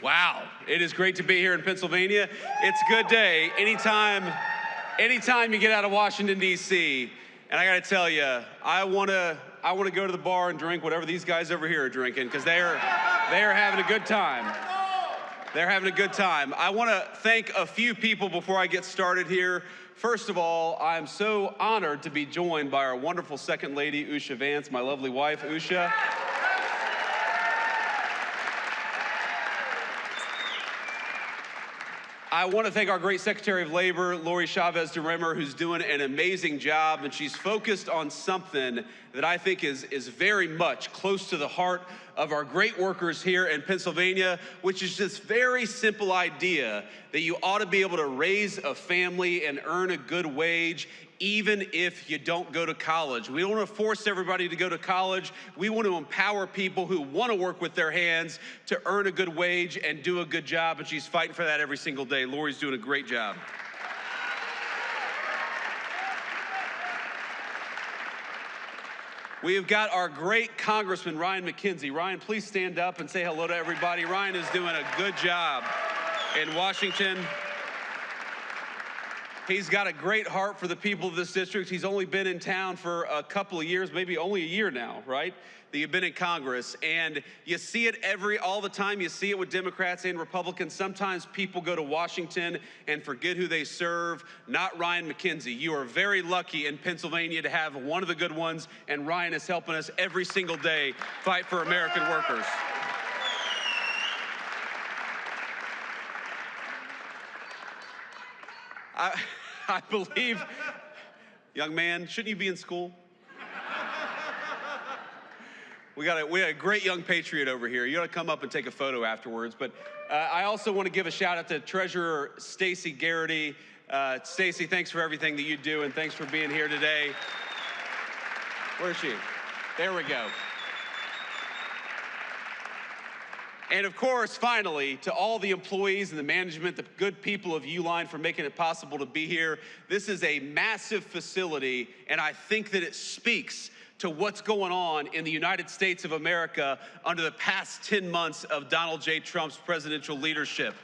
Wow, it is great to be here in Pennsylvania. It's a good day anytime you get out of Washington, D.C. And I got to tell you, I want to go to the bar and drink whatever these guys over here are drinking because they are having a good time. They're having a good time. I want to thank a few people before I get started here. First of all, I'm so honored to be joined by our wonderful Second Lady, Usha Vance, my lovely wife, Usha. I want to thank our great Secretary of Labor, Lori Chavez-DeRemer, who's doing an amazing job, and she's focused on something that I think is very much close to the heart of our great workers here in Pennsylvania, which is this very simple idea that you ought to be able to raise a family and earn a good wage even if you don't go to college. We don't want to force everybody to go to college. We want to empower people who want to work with their hands to earn a good wage and do a good job, and she's fighting for that every single day. Lori's doing a great job. We have got our great Congressman, Ryan McKenzie. Ryan, please stand up and say hello to everybody. Ryan is doing a good job in Washington. He's got a great heart for the people of this district. He's only been in town for a couple of years, maybe only a year now, right? That you've been in Congress. And you see it all the time. You see it with Democrats and Republicans. Sometimes people go to Washington and forget who they serve. Not Ryan McKenzie. You are very lucky in Pennsylvania to have one of the good ones, and Ryan is helping us every single day fight for American workers. I believe, young man, shouldn't you be in school? We got a great young patriot over here. You ought to come up and take a photo afterwards. But I also want to give a shout out to Treasurer Stacey Garrity. Stacey, thanks for everything that you do, and thanks for being here today. Where is she? There we go. And of course, finally, to all the employees and the management, the good people of Uline for making it possible to be here. This is a massive facility, and I think that it speaks to what's going on in the United States of America under the past 10 months of Donald J. Trump's presidential leadership.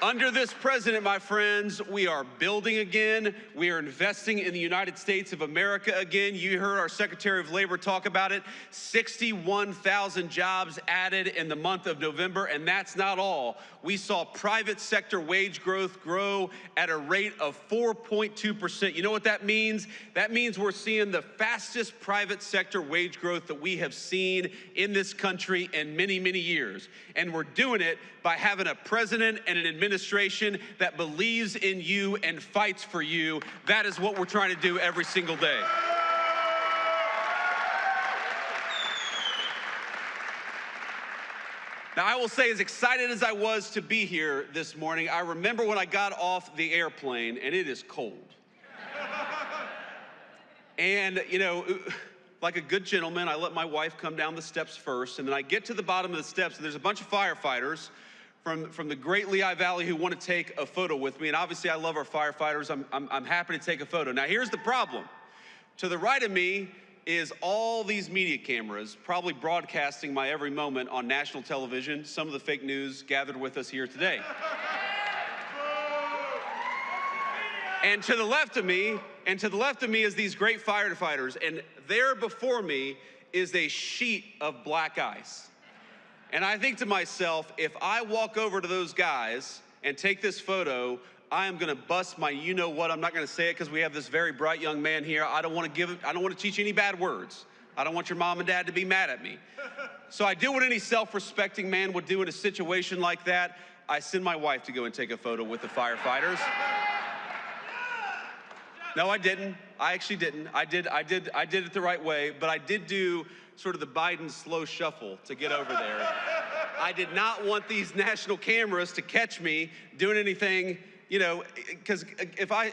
Under this president, my friends, we are building again. We are investing in the United States of America again. You heard our Secretary of Labor talk about it. 61,000 jobs added in the month of November, and that's not all. We saw private sector wage growth grow at a rate of 4.2%. You know what that means? That means we're seeing the fastest private sector wage growth that we have seen in this country in many, many years. And we're doing it by having a president and an administration that believes in you and fights for you. That is what we're trying to do every single day. Now, I will say, as excited as I was to be here this morning, I remember when I got off the airplane, and it is cold. And, you know, like a good gentleman, I let my wife come down the steps first, and then I get to the bottom of the steps, and there's a bunch of firefighters from the great Lehigh Valley who want to take a photo with me. And obviously, I love our firefighters. I'm happy to take a photo. Now, here's the problem. To the right of me is all these media cameras, probably broadcasting my every moment on national television. Some of the fake news gathered with us here today. And to the left of me is these great firefighters, and there before me is a sheet of black ice. And I think to myself, if I walk over to those guys and take this photo, I am gonna bust my you-know-what. I'm not gonna say it because we have this very bright young man here. I don't want to teach any bad words. I don't want your mom and dad to be mad at me. So I do what any self-respecting man would do in a situation like that. I send my wife to go and take a photo with the firefighters. No, I didn't. I actually didn't. I did it the right way, but I did do sort of the Biden slow shuffle to get over there. I did not want these national cameras to catch me doing anything, you know, because if I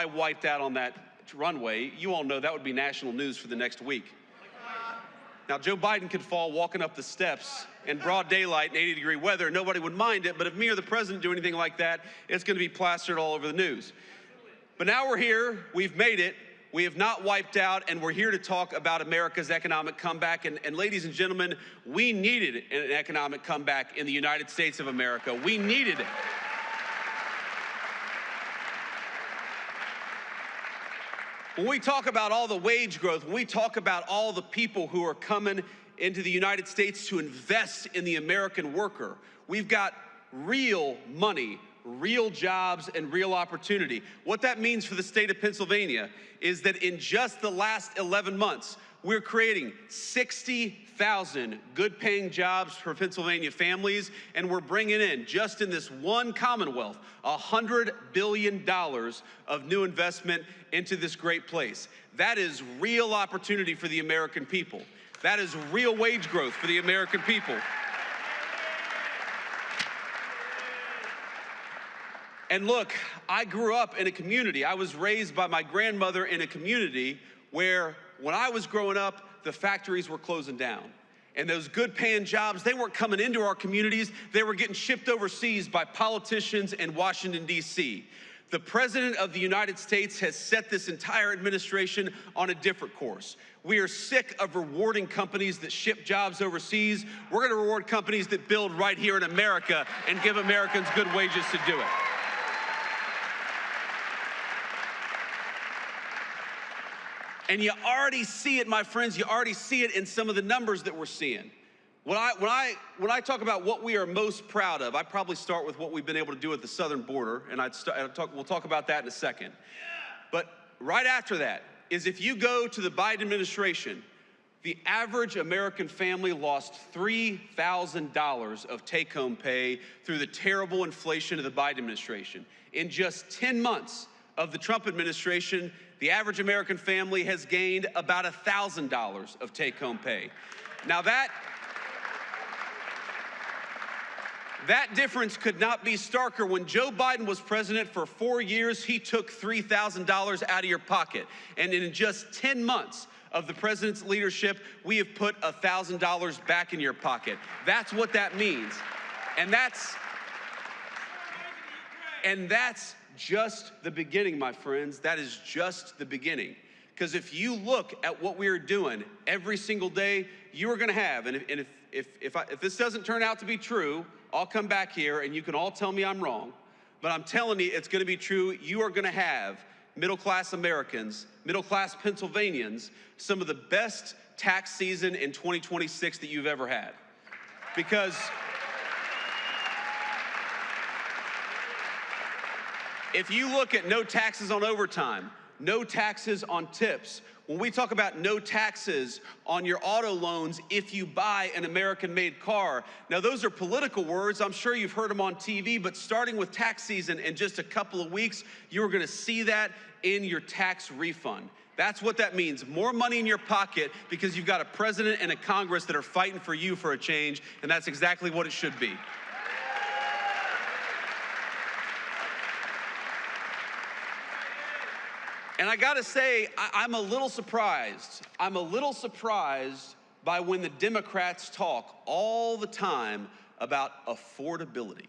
wiped out on that runway, you all know that would be national news for the next week. Now, Joe Biden could fall walking up the steps in broad daylight in 80-degree weather. Nobody would mind it, but if me or the president do anything like that, it's going to be plastered all over the news. But now we're here, we've made it, we have not wiped out, and we're here to talk about America's economic comeback. And ladies and gentlemen, we needed an economic comeback in the United States of America. We needed it. When we talk about all the wage growth, when we talk about all the people who are coming into the United States to invest in the American worker, we've got real money, real jobs, and real opportunity. What that means for the state of Pennsylvania is that in just the last 11 months, we're creating 60,000 good-paying jobs for Pennsylvania families, and we're bringing in, just in this one Commonwealth, $100 billion of new investment into this great place. That is real opportunity for the American people. That is real wage growth for the American people. And look, I grew up in a community. I was raised by my grandmother in a community where, when I was growing up, the factories were closing down. And those good-paying jobs, they weren't coming into our communities. They were getting shipped overseas by politicians in Washington, D.C. The President of the United States has set this entire administration on a different course. We are sick of rewarding companies that ship jobs overseas. We're going to reward companies that build right here in America and give Americans good wages to do it. And you already see it, my friends. You already see it in some of the numbers that we're seeing. When I talk about what we are most proud of, I probably start with what we've been able to do at the southern border, and we'll talk about that in a second. But right after that is, if you go to the Biden administration, the average American family lost $3,000 of take-home pay through the terrible inflation of the Biden administration. In just 10 months of the Trump administration, the average American family has gained about $1,000 of take-home pay. Now that difference could not be starker. When Joe Biden was president for 4 years, he took $3,000 out of your pocket. And in just 10 months of the president's leadership, we have put $1,000 back in your pocket. That's what that means. And that's just the beginning, my friends. That is just the beginning. Because if you look at what we are doing every single day, you are going to have, and if this doesn't turn out to be true, I'll come back here and you can all tell me I'm wrong, but I'm telling you it's going to be true. You are going to have middle-class Americans, middle-class Pennsylvanians, some of the best tax season in 2026 that you've ever had. Because if you look at no taxes on overtime, no taxes on tips, when we talk about no taxes on your auto loans if you buy an American-made car, now those are political words. I'm sure you've heard them on TV, but starting with tax season in just a couple of weeks, you're going to see that in your tax refund. That's what that means. More money in your pocket because you've got a president and a Congress that are fighting for you for a change, and that's exactly what it should be. And I gotta say, I'm a little surprised. I'm a little surprised by when the Democrats talk all the time about affordability.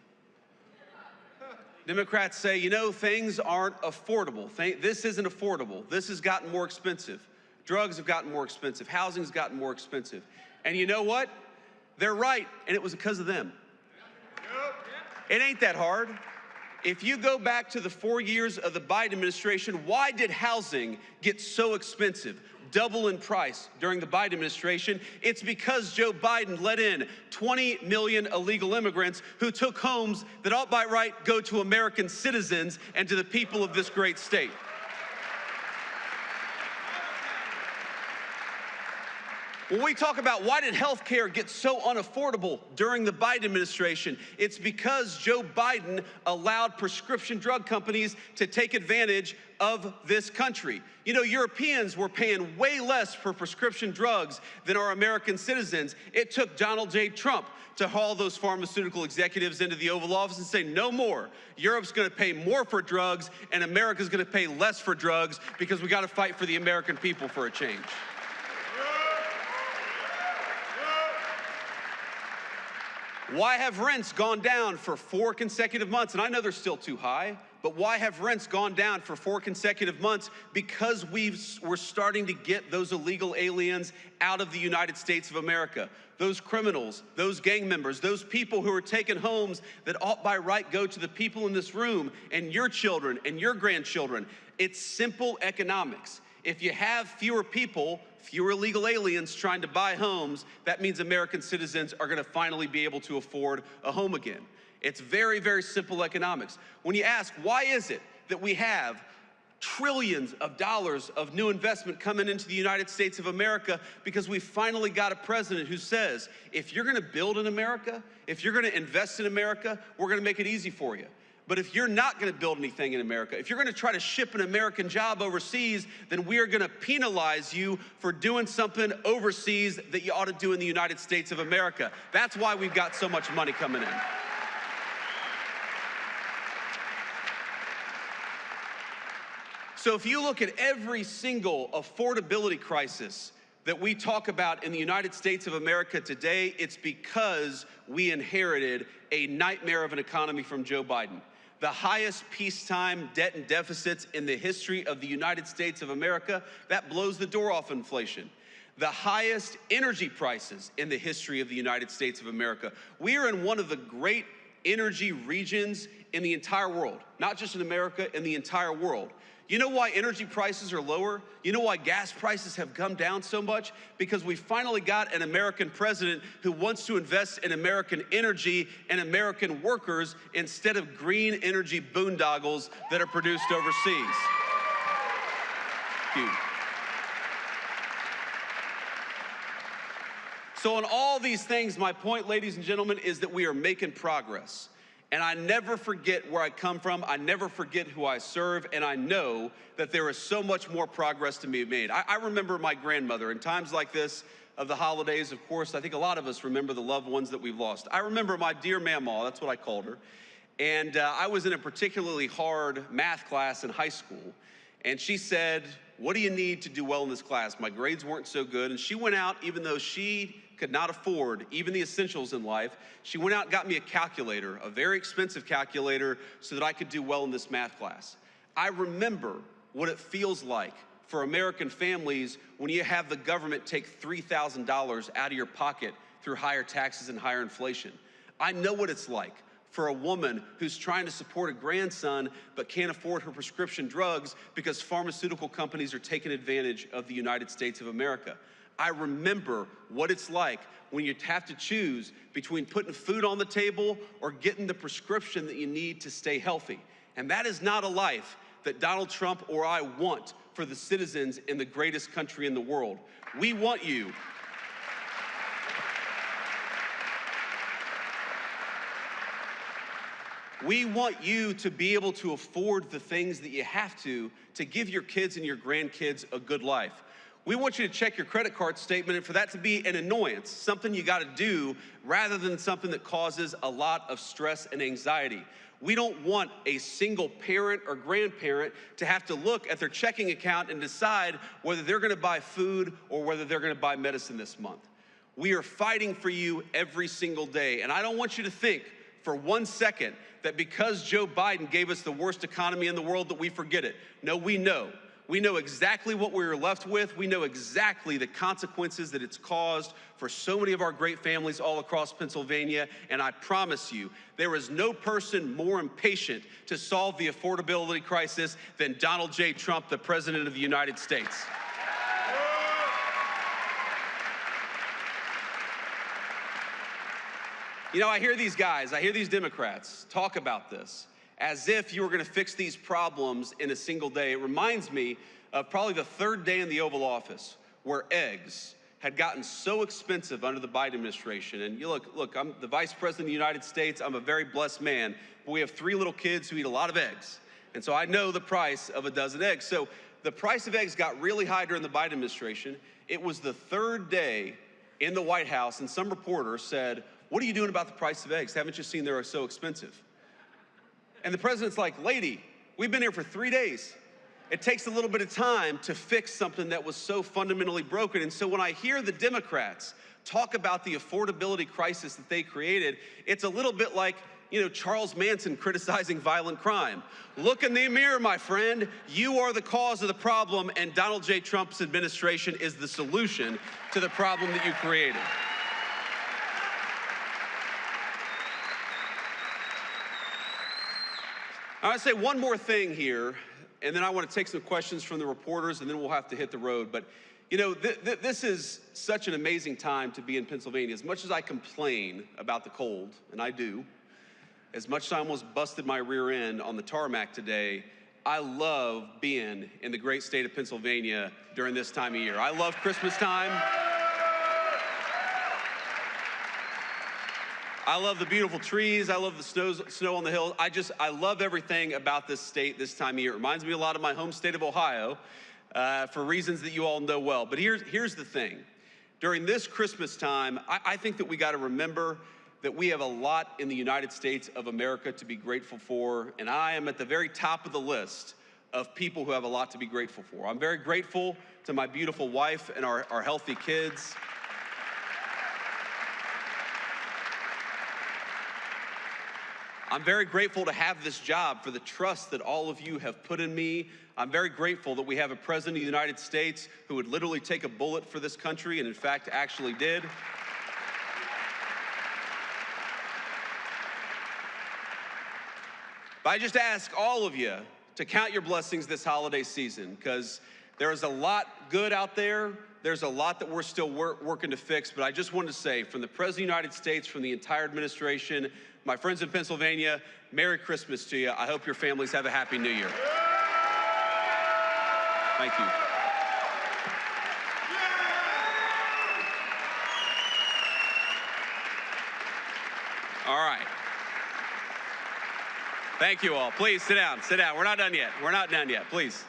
Democrats say, you know, things aren't affordable. This isn't affordable. This has gotten more expensive. Drugs have gotten more expensive. Housing's gotten more expensive. And you know what? They're right, and it was because of them. It ain't that hard. If you go back to the 4 years of the Biden administration, why did housing get so expensive, double in price during the Biden administration? It's because Joe Biden let in 20 million illegal immigrants who took homes that ought by right go to American citizens and to the people of this great state. When we talk about why did health care get so unaffordable during the Biden administration, it's because Joe Biden allowed prescription drug companies to take advantage of this country. You know, Europeans were paying way less for prescription drugs than our American citizens. It took Donald J. Trump to haul those pharmaceutical executives into the Oval Office and say, no more. Europe's gonna pay more for drugs and America's gonna pay less for drugs because we gotta fight for the American people for a change. Why have rents gone down for 4 consecutive months? And I know they're still too high, But why have rents gone down for 4 consecutive months? Because we're starting to get those illegal aliens out of the United States of America. Those criminals, those gang members, those people who are taking homes that ought by right go to the people in this room and your children and your grandchildren. It's simple economics. If you have fewer people, fewer illegal aliens trying to buy homes, that means American citizens are going to finally be able to afford a home again. It's very, very simple economics. When you ask, why is it that we have trillions of dollars of new investment coming into the United States of America? Because we finally got a president who says, if you're gonna build in America, if you're gonna invest in America, we're gonna make it easy for you. But if you're not gonna build anything in America, if you're gonna try to ship an American job overseas, then we are gonna penalize you for doing something overseas that you ought to do in the United States of America. That's why we've got so much money coming in. So if you look at every single affordability crisis that we talk about in the United States of America today, it's because we inherited a nightmare of an economy from Joe Biden. The highest peacetime debt and deficits in the history of the United States of America, that blows the door off inflation. The highest energy prices in the history of the United States of America. We are in one of the great energy regions in the entire world, not just in America, in the entire world. You know why energy prices are lower? You know why gas prices have come down so much? Because we finally got an American president who wants to invest in American energy and American workers instead of green energy boondoggles that are produced overseas. Thank you. So on all these things, my point, ladies and gentlemen, is that we are making progress. And I never forget where I come from, I never forget who I serve, and I know that there is so much more progress to be made. I remember my grandmother in times like this of the holidays. Of course, I think a lot of us remember the loved ones that we've lost. I remember my dear Mamaw, that's what I called her, and I was in a particularly hard math class in high school, and she said, "What do you need to do well in this class?" My grades weren't so good, and she went out, even though she could not afford even the essentials in life, she went out and got me a calculator, a very expensive calculator, so that I could do well in this math class. I remember what it feels like for American families when you have the government take $3,000 out of your pocket through higher taxes and higher inflation. I know what it's like for a woman who's trying to support a grandson but can't afford her prescription drugs because pharmaceutical companies are taking advantage of the United States of America. I remember what it's like when you have to choose between putting food on the table or getting the prescription that you need to stay healthy. And that is not a life that Donald Trump or I want for the citizens in the greatest country in the world. We want you. We want you to be able to afford the things that you have to give your kids and your grandkids a good life. We want you to check your credit card statement and for that to be an annoyance, something you gotta do rather than something that causes a lot of stress and anxiety. We don't want a single parent or grandparent to have to look at their checking account and decide whether they're gonna buy food or whether they're gonna buy medicine this month. We are fighting for you every single day. And I don't want you to think for 1 second that because Joe Biden gave us the worst economy in the world that we forget it. No, we know. We know exactly what we were left with. We know exactly the consequences that it's caused for so many of our great families all across Pennsylvania. And I promise you, there is no person more impatient to solve the affordability crisis than Donald J. Trump, the President of the United States. You know, I hear these guys, I hear these Democrats talk about this as if you were gonna fix these problems in a single day. It reminds me of probably the third day in the Oval Office where eggs had gotten so expensive under the Biden administration. And you look, I'm the Vice President of the United States, I'm a very blessed man, but we have 3 little kids who eat a lot of eggs. And so I know the price of a dozen eggs. So the price of eggs got really high during the Biden administration. It was the third day in the White House and some reporter said, "What are you doing about the price of eggs? Haven't you seen they're so expensive?" And the president's like, "Lady, we've been here for 3 days. It takes a little bit of time to fix something that was so fundamentally broken." And so when I hear the Democrats talk about the affordability crisis that they created, it's a little bit like Charles Manson criticizing violent crime. Look in the mirror, my friend. You are the cause of the problem, and Donald J. Trump's administration is the solution to the problem that you created. I want to say one more thing here, and then I want to take some questions from the reporters, and then we'll have to hit the road. But, this is such an amazing time to be in Pennsylvania. As much as I complain about the cold, and I do, as much as I almost busted my rear end on the tarmac today, I love being in the great state of Pennsylvania during this time of year. I love Christmas time. I love the beautiful trees. I love the snow on the hills. I love everything about this state this time of year. It reminds me a lot of my home state of Ohio for reasons that you all know well. But here's the thing. During this Christmas time, I think that we got to remember that we have a lot in the United States of America to be grateful for, and I am at the very top of the list of people who have a lot to be grateful for. I'm very grateful to my beautiful wife and our healthy kids. I'm very grateful to have this job, for the trust that all of you have put in me. I'm very grateful that we have a president of the United States who would literally take a bullet for this country, and in fact actually did. But I just ask all of you to count your blessings this holiday season, because there is a lot good out there. There's a lot that we're still working to fix. But I just wanted to say, from the President of the United States, from the entire administration, my friends in Pennsylvania, Merry Christmas to you. I hope your families have a Happy New Year. Thank you. All right. Thank you all. Please sit down. Sit down. We're not done yet. We're not done yet. Please.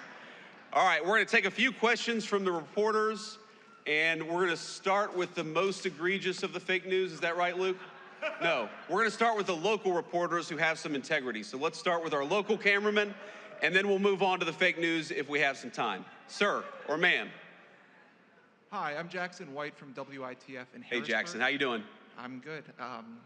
All right. We're going to take a few questions from the reporters, and we're going to start with the most egregious of the fake news. Is that right, Luke? No. We're going to start with the local reporters who have some integrity. So let's start with our local cameraman, and then we'll move on to the fake news if we have some time. Sir or ma'am? Hi, I'm Jackson White from WITF in Harrisburg. Hey, Jackson. How you doing? I'm good.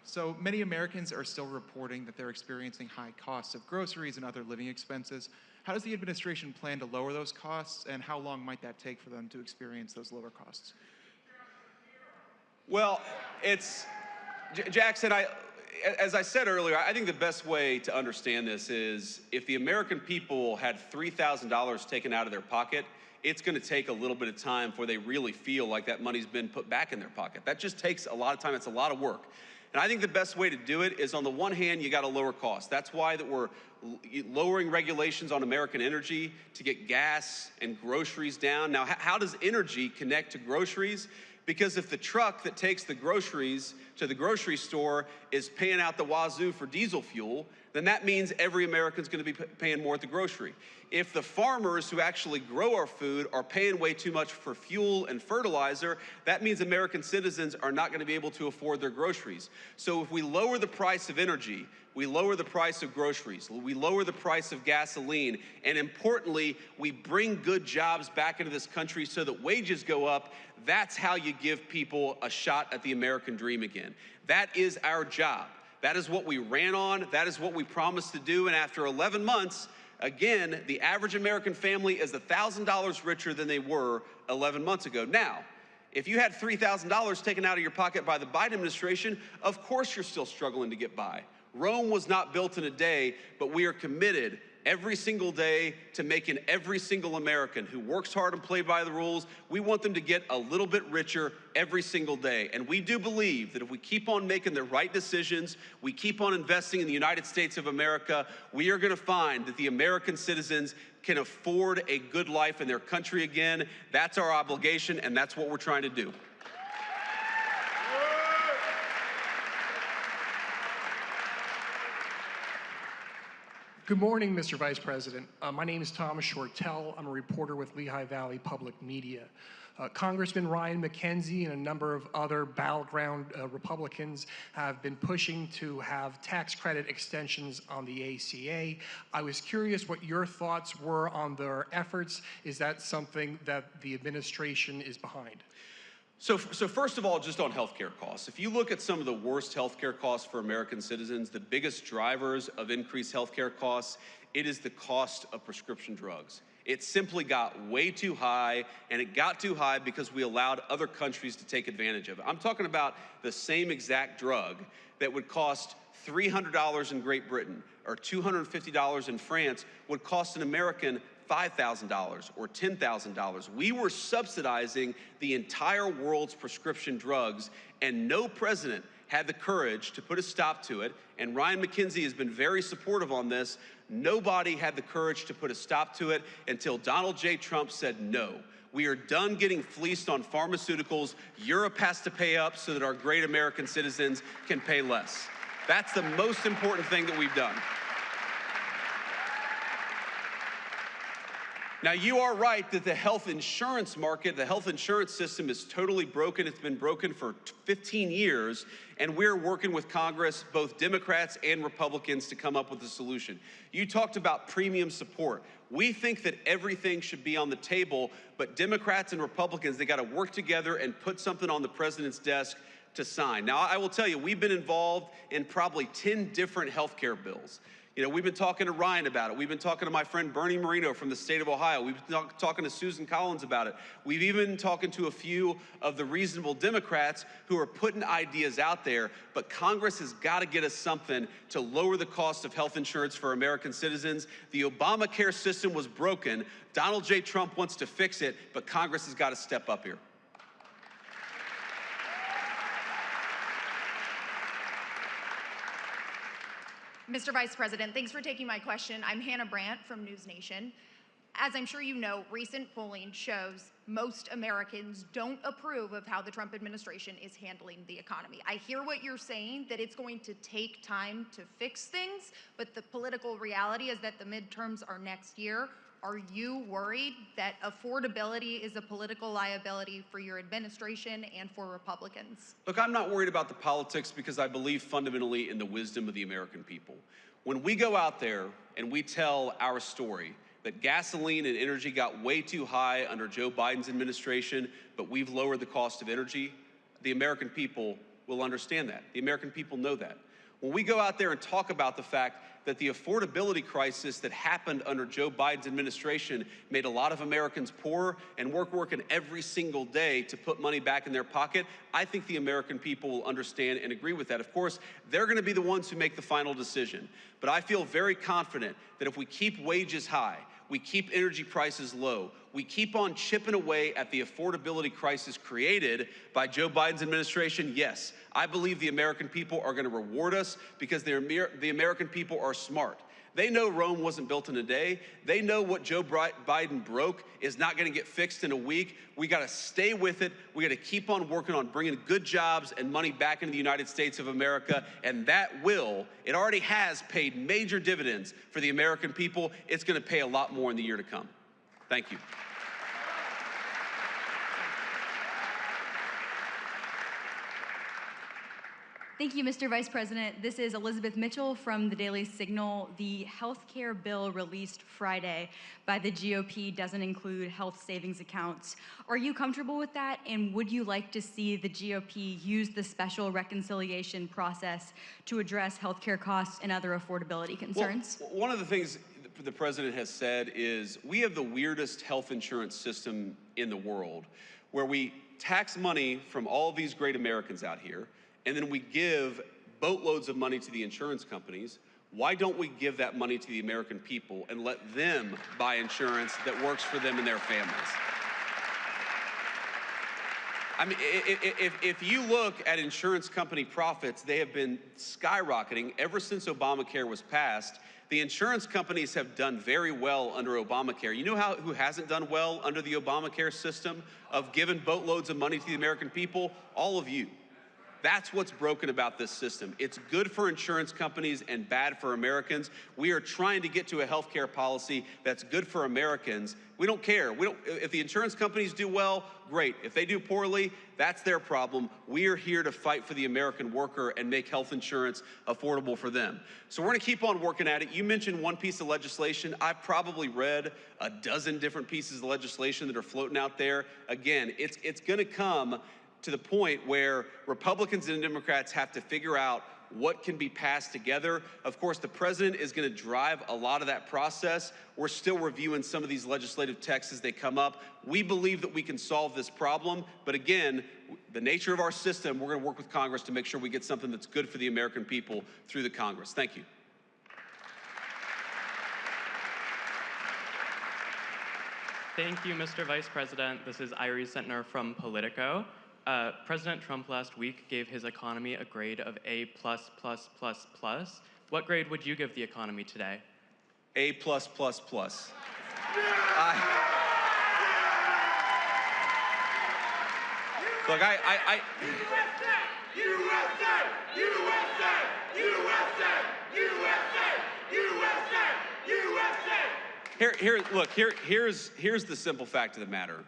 So many Americans are still reporting that they're experiencing high costs of groceries and other living expenses. How does the administration plan to lower those costs, and how long might that take for them to experience those lower costs? Well, Jackson, as I said earlier, I think the best way to understand this is if the American people had $3,000 taken out of their pocket, it's going to take a little bit of time before they really feel like that money's been put back in their pocket. That just takes a lot of time. It's a lot of work. And I think the best way to do it is, on the one hand, you got to lower costs. That's why that we're lowering regulations on American energy to get gas and groceries down. Now, how does energy connect to groceries? Because if the truck that takes the groceries to the grocery store is paying out the wazoo for diesel fuel, then that means every American's going to be paying more at the grocery. If the farmers who actually grow our food are paying way too much for fuel and fertilizer, that means American citizens are not going to be able to afford their groceries. So if we lower the price of energy, we lower the price of groceries, we lower the price of gasoline, and importantly, we bring good jobs back into this country so that wages go up. That's how you give people a shot at the American dream again. That is our job. That is what we ran on. That is what we promised to do. And after 11 months, again, the average American family is $1,000 richer than they were 11 months ago. Now, if you had $3,000 taken out of your pocket by the Biden administration, of course you're still struggling to get by. Rome was not built in a day, but we are committed every single day to making every single American who works hard and plays by the rules, we want them to get a little bit richer every single day. And we do believe that if we keep on making the right decisions, we keep on investing in the United States of America, we are going to find that the American citizens can afford a good life in their country again. That's our obligation, and that's what we're trying to do. Good morning, Mr. Vice President. My name is Thomas Shortell. I'm a reporter with Lehigh Valley Public Media. Congressman Ryan McKenzie and a number of other battleground Republicans have been pushing to have tax credit extensions on the ACA. I was curious what your thoughts were on their efforts. Is that something that the administration is behind? So first of all, just on healthcare costs, if you look at some of the worst healthcare costs for American citizens, the biggest drivers of increased healthcare costs, it is the cost of prescription drugs. It simply got way too high, and it got too high because we allowed other countries to take advantage of it. I'm talking about the same exact drug that would cost $300 in Great Britain or $250 in France would cost an American $5,000 or $10,000. We were subsidizing the entire world's prescription drugs, and no president had the courage to put a stop to it. And Ryan McKenzie has been very supportive on this. Nobody had the courage to put a stop to it until Donald J. Trump said no. We are done getting fleeced on pharmaceuticals. Europe has to pay up so that our great American citizens can pay less. That's the most important thing that we've done. Now, you are right that the health insurance market, the health insurance system is totally broken. It's been broken for 15 years, and we're working with Congress, both Democrats and Republicans, to come up with a solution. You talked about premium support. We think that everything should be on the table, but Democrats and Republicans, they got to work together and put something on the president's desk to sign. Now, I will tell you, we've been involved in probably 10 different health care bills. You know, we've been talking to Ryan about it. We've been talking to my friend Bernie Moreno from the state of Ohio. We've been talking to Susan Collins about it. We've even been talking to a few of the reasonable Democrats who are putting ideas out there. But Congress has got to get us something to lower the cost of health insurance for American citizens. The Obamacare system was broken. Donald J. Trump wants to fix it, but Congress has got to step up here. Mr. Vice President, thanks for taking my question. I'm Hannah Brandt from News Nation. As I'm sure you know, recent polling shows most Americans don't approve of how the Trump administration is handling the economy. I hear what you're saying, that it's going to take time to fix things, but the political reality is that the midterms are next year. Are you worried that affordability is a political liability for your administration and for Republicans? Look, I'm not worried about the politics because I believe fundamentally in the wisdom of the American people. When we go out there and we tell our story that gasoline and energy got way too high under Joe Biden's administration, but we've lowered the cost of energy, the American people will understand that. The American people know that. When we go out there and talk about the fact that the affordability crisis that happened under Joe Biden's administration made a lot of Americans poorer, and we're working every single day to put money back in their pocket, I think the American people will understand and agree with that. Of course, they're going to be the ones who make the final decision. But I feel very confident that if we keep wages high, we keep energy prices low, we keep on chipping away at the affordability crisis created by Joe Biden's administration, yes, I believe the American people are going to reward us because the American people are smart. They know Rome wasn't built in a day. They know what Joe Biden broke is not going to get fixed in a week. We got to stay with it. We got to keep on working on bringing good jobs and money back into the United States of America, and that will, it already has paid major dividends for the American people. It's going to pay a lot more in the year to come. Thank you. Thank you, Mr. Vice President. This is Elizabeth Mitchell from the Daily Signal. The health care bill released Friday by the GOP doesn't include health savings accounts. Are you comfortable with that? And would you like to see the GOP use the special reconciliation process to address health care costs and other affordability concerns? Well, one of the things the president has said is we have the weirdest health insurance system in the world, where we tax money from all of these great Americans out here, and then we give boatloads of money to the insurance companies. Why don't we give that money to the American people and let them buy insurance that works for them and their families? I mean, if you look at insurance company profits, they have been skyrocketing ever since Obamacare was passed. The insurance companies have done very well under Obamacare. You know who hasn't done well under the Obamacare system of giving boatloads of money to the American people? All of you. That's what's broken about this system. It's good for insurance companies and bad for Americans. We are trying to get to a healthcare policy that's good for Americans. We don't care. If the insurance companies do well, great. If they do poorly, that's their problem. We are here to fight for the American worker and make health insurance affordable for them. So we're going to keep on working at it. You mentioned one piece of legislation. I've probably read a dozen different pieces of legislation that are floating out there. Again, it's going to come to the point where Republicans and Democrats have to figure out what can be passed together. Of course, the president is going to drive a lot of that process. We're still reviewing some of these legislative texts as they come up. We believe that we can solve this problem, but again, the nature of our system, we're going to work with Congress to make sure we get something that's good for the American people through the Congress. Thank you. Thank you, Mr. Vice President. This is Irie Sentner from Politico. President Trump last week gave his economy a grade of A++++. What grade would you give the economy today? A++++. Look, here's the simple fact of the matter.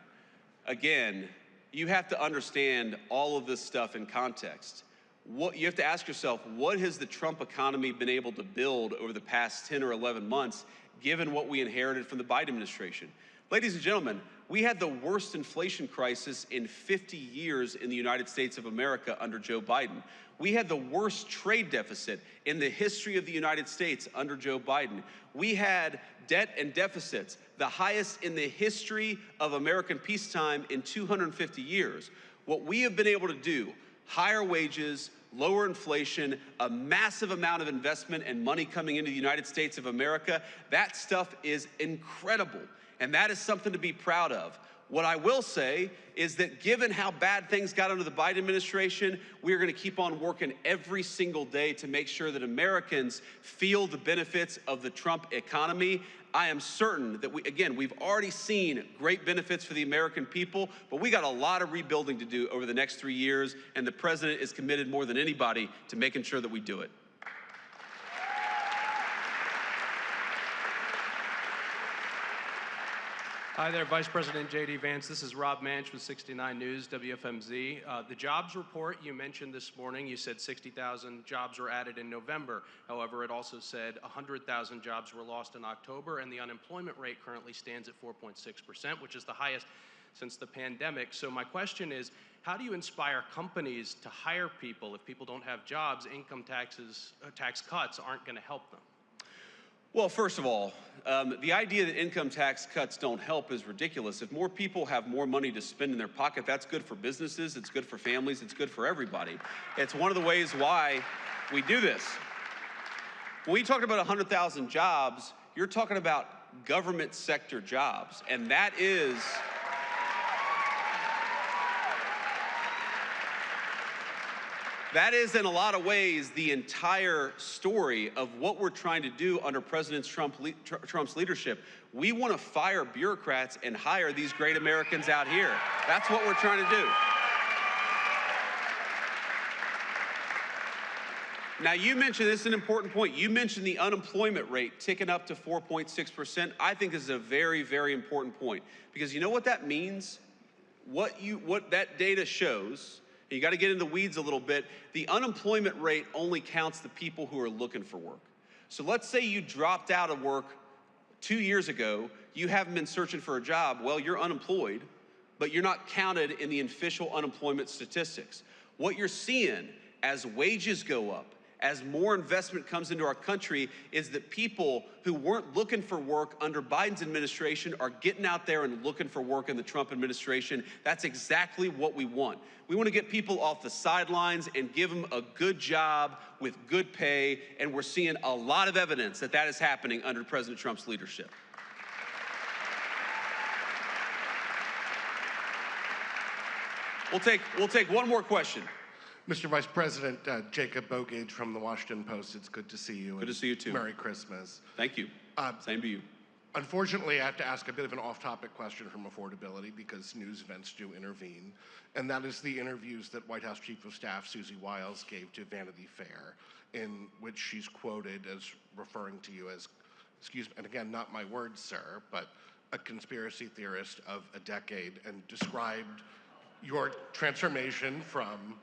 Again, you have to understand all of this stuff in context. You have to ask yourself, what has the Trump economy been able to build over the past 10 or 11 months, given what we inherited from the Biden administration? Ladies and gentlemen, we had the worst inflation crisis in 50 years in the United States of America under Joe Biden. We had the worst trade deficit in the history of the United States under Joe Biden. We had debt and deficits, the highest in the history of American peacetime in 250 years. What we have been able to do, higher wages, lower inflation, a massive amount of investment and money coming into the United States of America, that stuff is incredible. And that is something to be proud of. What I will say is that given how bad things got under the Biden administration, we're going to keep on working every single day to make sure that Americans feel the benefits of the Trump economy. I am certain that we've already seen great benefits for the American people, but we got a lot of rebuilding to do over the next 3 years, and the president is committed more than anybody to making sure that we do it. Hi there, Vice President JD Vance. This is Rob Manch with 69 News, WFMZ. The jobs report you mentioned this morning, you said 60,000 jobs were added in November. However, it also said 100,000 jobs were lost in October, and the unemployment rate currently stands at 4.6%, which is the highest since the pandemic. So my question is, how do you inspire companies to hire people if people don't have jobs? Income tax cuts aren't going to help them. Well, first of all, the idea that income tax cuts don't help is ridiculous. If more people have more money to spend in their pocket, that's good for businesses, it's good for families, it's good for everybody. It's one of the ways why we do this. When we talk about 100,000 jobs, you're talking about government sector jobs, and that is in a lot of ways the entire story of what we're trying to do under President Trump's leadership. We want to fire bureaucrats and hire these great Americans out here. That's what we're trying to do. Now, you mentioned, this is an important point, you mentioned the unemployment rate ticking up to 4.6%. I think this is a very, very important point, because you know what that means? What that data shows, you got to get in the weeds a little bit. The unemployment rate only counts the people who are looking for work. So let's say you dropped out of work 2 years ago, you haven't been searching for a job. Well, you're unemployed, but you're not counted in the official unemployment statistics. What you're seeing as wages go up, as more investment comes into our country, is that people who weren't looking for work under Biden's administration are getting out there and looking for work in the Trump administration. That's exactly what we want. We want to get people off the sidelines and give them a good job with good pay, and we're seeing a lot of evidence that that is happening under President Trump's leadership. We'll take one more question. Mr. Vice President, Jacob Bogage from the Washington Post. It's good to see you. Good to see you too. Merry Christmas. Thank you. Same to you. Unfortunately, I have to ask a bit of an off-topic question from affordability because news events do intervene, and that is the interviews that White House Chief of Staff Susie Wiles gave to Vanity Fair, in which she's quoted as referring to you as, excuse me, and again, not my words, sir, but a conspiracy theorist of a decade, and described your transformation from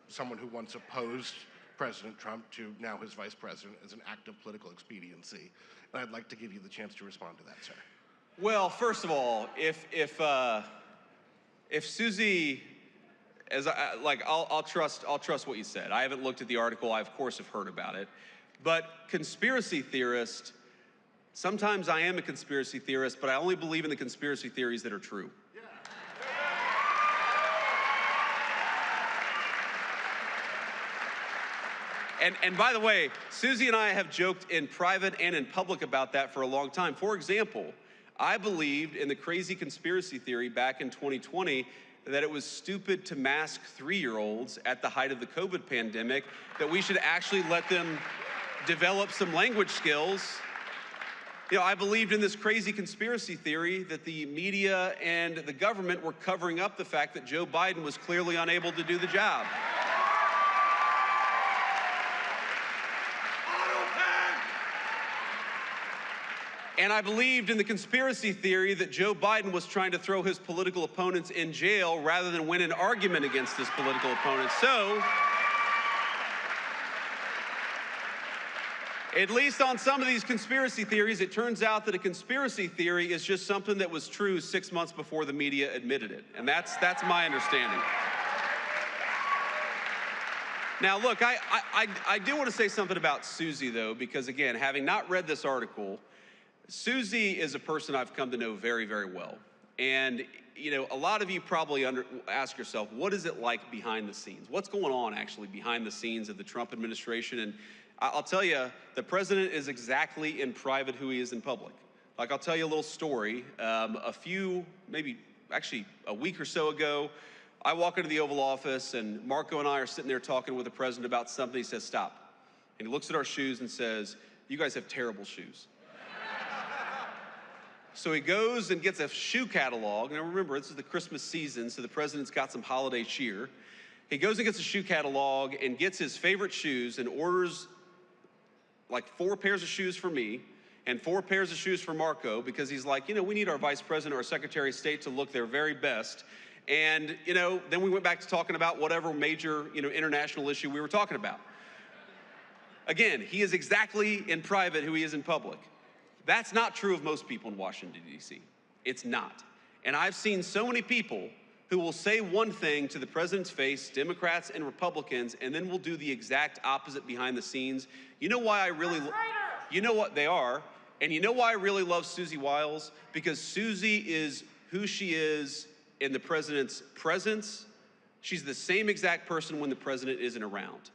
someone who once opposed President Trump to now his vice president as an act of political expediency. And I'd like to give you the chance to respond to that, sir. Well, first of all, if Susie I'll trust what you said. I haven't looked at the article. I of course have heard about it. But conspiracy theorist, sometimes I am a conspiracy theorist, but I only believe in the conspiracy theories that are true. And by the way, Susie and I have joked in private and in public about that for a long time. For example, I believed in the crazy conspiracy theory back in 2020 that it was stupid to mask 3-year-olds at the height of the COVID pandemic, that we should actually let them develop some language skills. You know, I believed in this crazy conspiracy theory that the media and the government were covering up the fact that Joe Biden was clearly unable to do the job. And I believed in the conspiracy theory that Joe Biden was trying to throw his political opponents in jail rather than win an argument against his political opponents. So, at least on some of these conspiracy theories, it turns out that a conspiracy theory is just something that was true 6 months before the media admitted it. And that's my understanding. Now, look, I do want to say something about Susie, though, because, again, having not read this article, Susie is a person I've come to know very, very well. And, you know, a lot of you probably ask yourself, what is it like behind the scenes? What's going on actually behind the scenes of the Trump administration? And I'll tell you, the president is exactly in private who he is in public. Like, I'll tell you a little story. Maybe a week or so ago, I walk into the Oval Office and Marco and I are sitting there talking with the president about something. He says, stop. And he looks at our shoes and says, you guys have terrible shoes. So he goes and gets a shoe catalog. Now remember, this is the Christmas season, so the president's got some holiday cheer. He goes and gets a shoe catalog and gets his favorite shoes and orders like 4 pairs of shoes for me and 4 pairs of shoes for Marco, because he's like, you know, we need our vice president or secretary of state to look their very best. And, you know, then we went back to talking about whatever major, you know, international issue we were talking about. Again, he is exactly in private who he is in public. That's not true of most people in Washington, D.C. It's not. And I've seen so many people who will say one thing to the president's face, Democrats and Republicans, and then will do the exact opposite behind the scenes. You know why I really, you know what they are, and you know why I really love Susie Wiles? Because Susie is who she is in the president's presence. She's the same exact person when the president isn't around.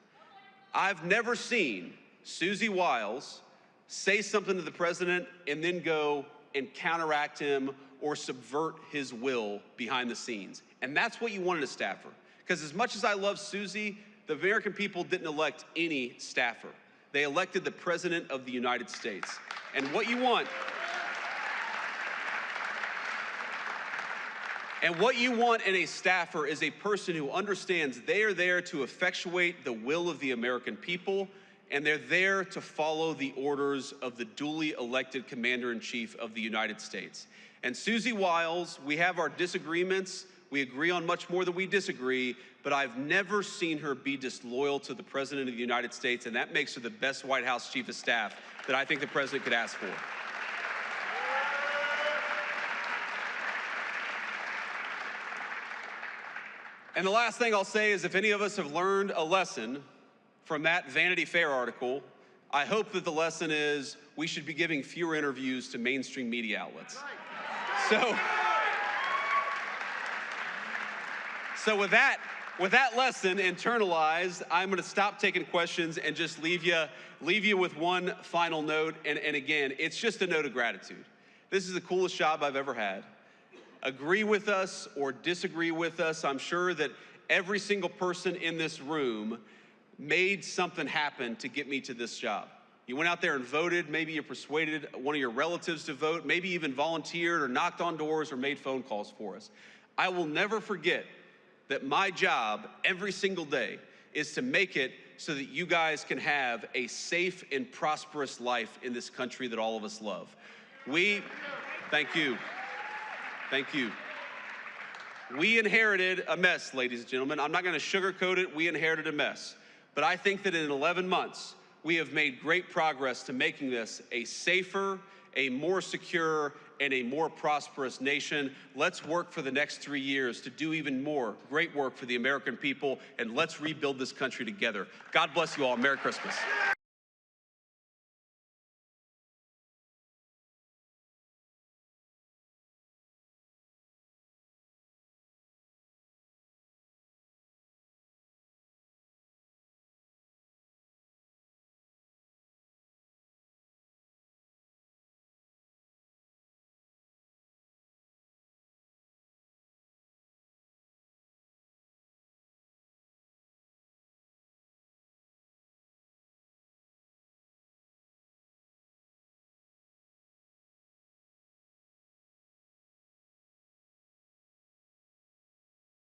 I've never seen Susie Wiles say something to the president and then go and counteract him or subvert his will behind the scenes. And that's what you want in a staffer. Because as much as I love Susie, the American people didn't elect any staffer. They elected the President of the United States. And what you want in a staffer is a person who understands they are there to effectuate the will of the American people, and they're there to follow the orders of the duly elected Commander-in-Chief of the United States. And Susie Wiles, we have our disagreements. We agree on much more than we disagree, but I've never seen her be disloyal to the President of the United States, and that makes her the best White House Chief of Staff that I think the President could ask for. And the last thing I'll say is, if any of us have learned a lesson from that Vanity Fair article, I hope that the lesson is we should be giving fewer interviews to mainstream media outlets. So with that lesson internalized, I'm going to stop taking questions and just leave you with one final note. And again, it's just a note of gratitude. This is the coolest job I've ever had. Agree with us or disagree with us, I'm sure that every single person in this room made something happen to get me to this job. You went out there and voted. Maybe you persuaded one of your relatives to vote. Maybe even volunteered or knocked on doors or made phone calls for us. I will never forget that my job every single day is to make it so that you guys can have a safe and prosperous life in this country that all of us love. Thank you. Thank you. We inherited a mess, ladies and gentlemen. I'm not going to sugarcoat it. We inherited a mess. But I think that in 11 months, we have made great progress to making this a safer a more secure and a more prosperous nation. Let's work for the next 3 years to do even more great work for the American people, and let's rebuild this country together. God bless you all. Merry Christmas.